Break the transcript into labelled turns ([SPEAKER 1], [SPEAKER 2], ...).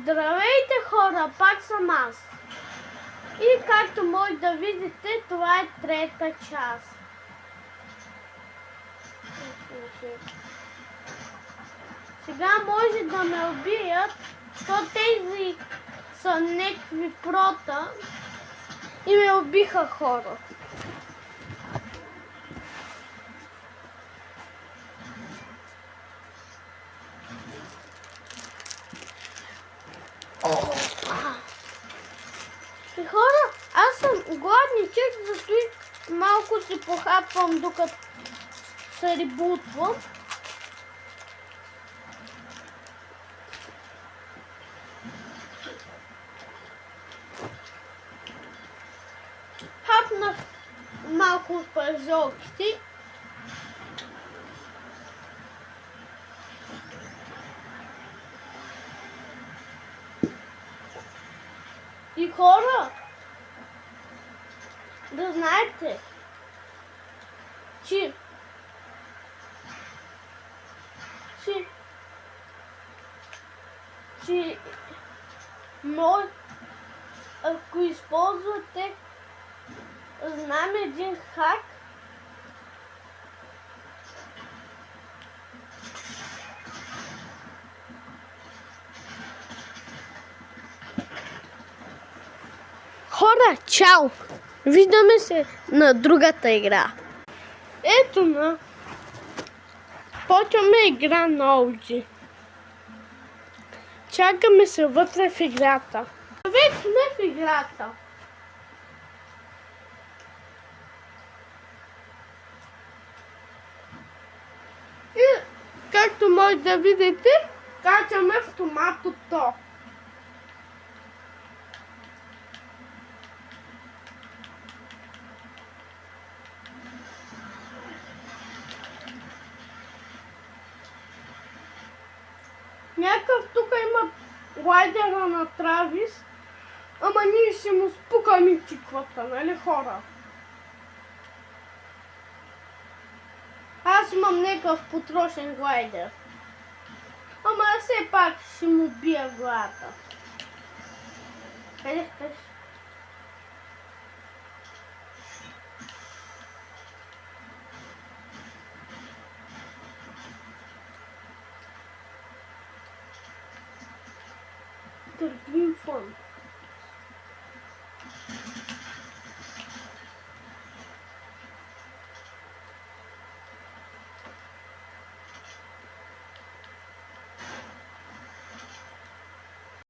[SPEAKER 1] Здравейте хора, пак съм аз. И както може да видите, това е трета част. Сега може да ме убият, то тези са някакви прота и ме убиха хора. И хора, аз съм гладничък, зато и малко си похапвам докато се ребутвам. Хапнах малко от пържолките. И хора, да знаете, че ако използвате, знам един хак, хора, чао! Виждаме се на другата игра. Ето на. Почваме игра на OG. Чакаме се вътре в играта. Вече сме в играта. И както може да видите, качаме автоматото. Някакъв тук има глайдера на Травис, ама ние ще му спукаме чиквата, нали хора? Аз имам някакъв потрошен глайдер. Ама все пак ще му бия главата. Къде? Green phone.